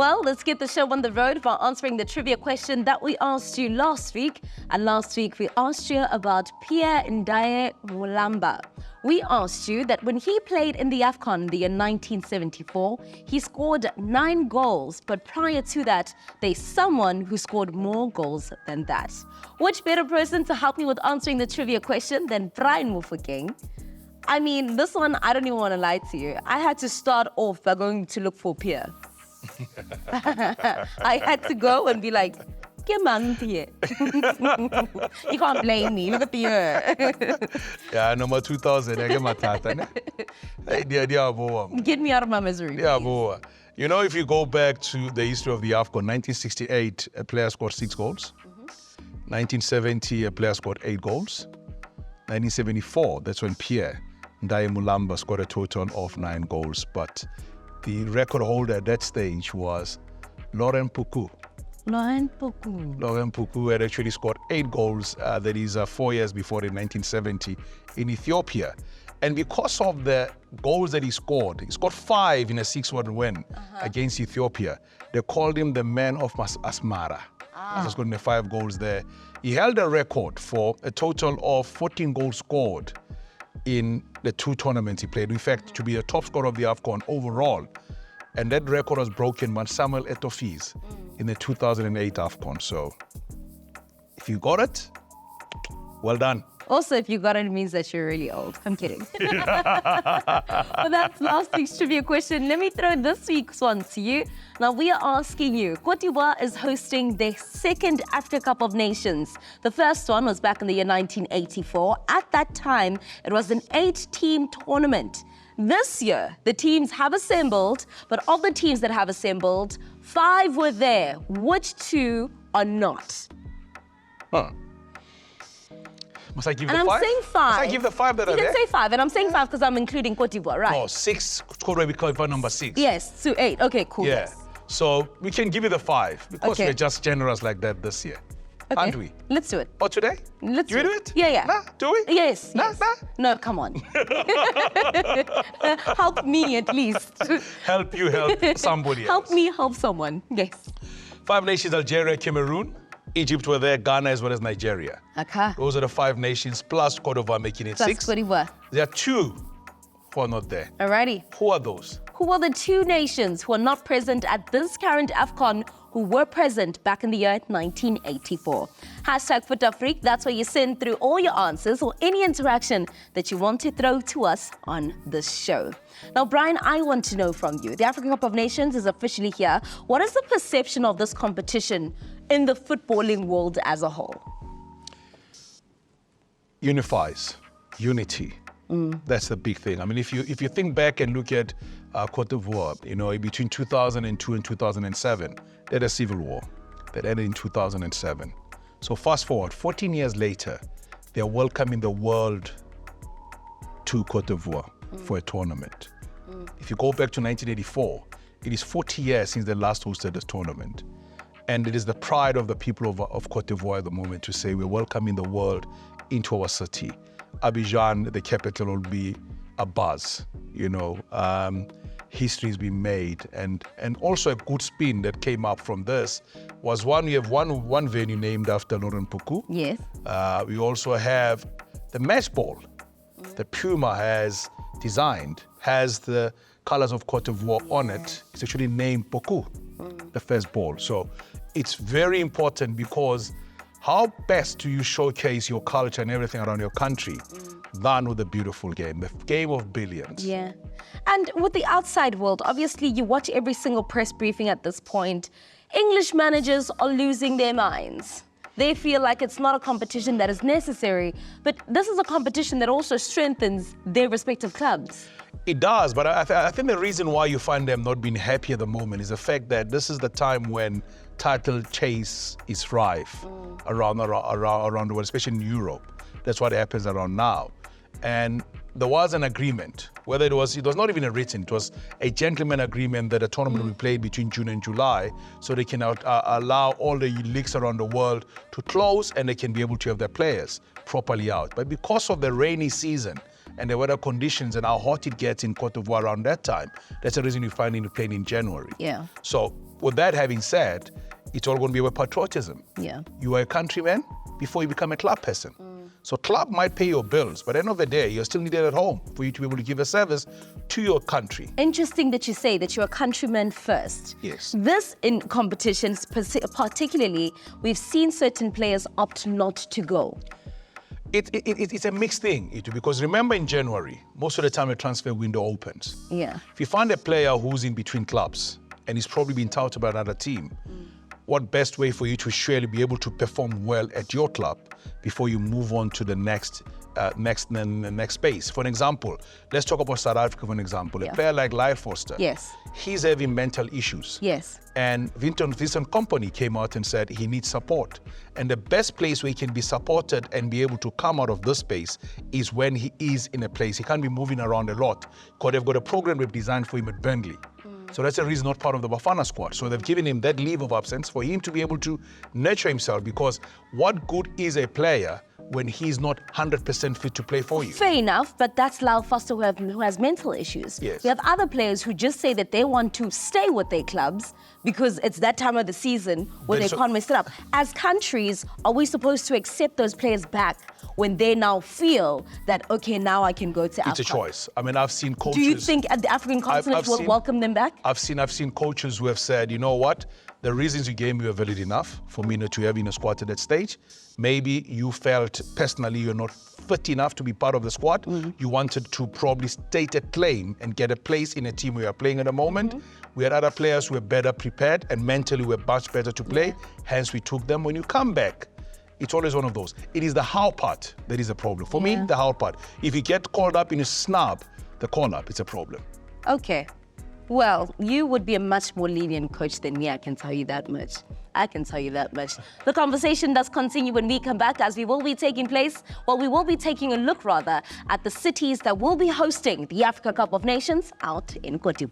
Well, let's get the show on the road by answering the trivia question that we asked you last week. And last week, we asked you about Pierre Ndaye Mulamba. We asked you that when he played in the Afcon in the year 1974, he scored 9 goals. But prior to that, there's someone who scored more goals than that. Which better person to help me with answering the trivia question than Brian Mofokeng? I mean, this one, I don't even want to lie to you. I had to start off by going to look for Pierre. I had to go and be like, "Ke mang Pierre?" You can't blame me. Look at Pierre. Yeah, number 2000. Get me out of my misery. Yeah, please. boy. You know, if you go back to the history of the Afcon, 1968, a player scored 6 goals. 1970, a player scored 8 goals. 1974, that's when Pierre Ndaye Mulamba scored a total of 9 goals. But the record holder at that stage was Laurent Puku. Laurent Puku. Laurent Puku had actually scored 8 goals, that is 4 years before in 1970 in Ethiopia. And because of the goals that he scored 5 in a 6-1 win against Ethiopia. They called him the man of Asmara. He scored 5 goals there. He held a record for a total of 14 goals scored in the 2 tournaments he played. In fact, to be the top scorer of the Afcon overall. And that record was broken by Samuel Eto'o in the 2008 Afcon. So if you got it, well done. Also, if you got it, it means that you're really old. I'm kidding. But that's last week's trivia question. Let me throw this week's one to you. Now, we are asking you, Cote d'Ivoire is hosting their 2nd Africa Cup of Nations. The first one was back in the year 1984. At that time, it was an 8-team tournament. This year, the teams have assembled, but of the teams that have assembled, 5 were there. Which 2 are not? Huh. Must I give And the I'm 5? saying 5. Must I give the 5 that You are can there? say 5, and I'm saying 5 because I'm including Cote d'Ivoire, right? Oh, 6 scored when we qualify number 6. Yes, to 8. Okay, cool. Yeah. Yes. So we can give you the 5 because Okay. we're just generous like that this year. Okay. Aren't we? Let's do it. Oh, today? Let's Do we do it? Yeah, yeah. Nah, do we? Yes. Nah, yes. nah. No, come on. Help me at least. Help you help somebody else. Help me help someone. Yes. 5 nations, Algeria, Cameroon, Egypt were there, Ghana as well as Nigeria. Okay. Those are the 5 nations plus Cote d'Ivoire making it That's 6. Cote d'Ivoire. There are 2 who are not there. Alrighty. Who are those? Who are the 2 nations who are not present at this current Afcon who were present back in the year 1984? Hashtag Fut-Afrique, that's where you send through all your answers or any interaction that you want to throw to us on this show. Now, Brian, I want to know from you, the African Cup of Nations is officially here. What is the perception of this competition in the footballing world as a whole? Unifies, unity. That's the big thing. I mean, if you think back and look at Cote d'Ivoire, you know, between 2002 and 2007, they had a civil war that ended in 2007. So fast forward, 14 years later, they're welcoming the world to Cote d'Ivoire for a tournament. If you go back to 1984, it is 40 years since they last hosted this tournament. And it is the pride of the people of Cote d'Ivoire at the moment to say we're welcoming the world into our city. Abidjan, the capital, will be a buzz, you know. History's been made, and also a good spin that came up from this was we have one venue named after Laurent Puku. Yes. We also have the match ball that Puma has designed, has the colors of Cote d'Ivoire on it. It's actually named Puku, the first ball. So it's very important because how best do you showcase your culture and everything around your country than with a beautiful game, the game of billions? Yeah. And with the outside world, obviously you watch every single press briefing at this point. English managers are losing their minds. They feel like it's not a competition that is necessary, but this is a competition that also strengthens their respective clubs. It does, but I think the reason why you find them not being happy at the moment is the fact that this is the time when title chase is rife around the world, especially in Europe. That's what happens around now. And there was an agreement, it was not even a written, it was a gentleman agreement that a tournament will be played between June and July so they can allow all the leagues around the world to close and they can be able to have their players properly out. But because of the rainy season and the weather conditions and how hot it gets in Cote d'Ivoire around that time, that's the reason you find it playing in January. Yeah. So with that having said, it's all going to be about patriotism. Yeah. You are a countryman before you become a club person. So club might pay your bills, but at the end of the day, you're still needed at home for you to be able to give a service to your country. Interesting that you say that you're a countryman first. Yes. This in competitions, particularly, we've seen certain players opt not to go. It's a mixed thing, because remember in January, most of the time the transfer window opens. Yeah. If you find a player who's in between clubs and he's probably been touted by another team, what best way for you to surely be able to perform well at your club before you move on to the next space? For an example, let's talk about South Africa for an example. Yeah. A player like Lyle Foster, Yes. he's having mental issues. Yes. And Vincent Company came out and said he needs support. And the best place where he can be supported and be able to come out of this space is when he is in a place. He can't be moving around a lot because they've got a program they've designed for him at Burnley. So that's the reason not part of the Bafana squad. So they've given him that leave of absence for him to be able to nurture himself, because what good is a player when he's not 100% fit to play for you? Fair enough, but that's Lyle Foster who has mental issues. Yes. We have other players who just say that they want to stay with their clubs because it's that time of the season where they can't mess it up. As countries, are we supposed to accept those players back when they now feel that, okay, now I can go to Afcon? It's a choice. I mean, I've seen coaches... Do you think the African continent will welcome them back? I've seen coaches who have said, you know what, the reasons you gave me were valid enough for me not to have in a squad at that stage. Maybe you felt personally you're not fit enough to be part of the squad. You wanted to probably state a claim and get a place in a team where you're playing at the moment. We had other players who were better prepared and mentally were much better to play. Hence, we took them. When you come back, it's always one of those. It is the how part that is a problem. For me, the how part. If you get called up in a snub, the call-up, it's a problem. Okay. Well, you would be a much more lenient coach than me, I can tell you that much. I can tell you that much. The conversation does continue when we come back, as we will be taking a look rather at the cities that will be hosting the Africa Cup of Nations out in Cote.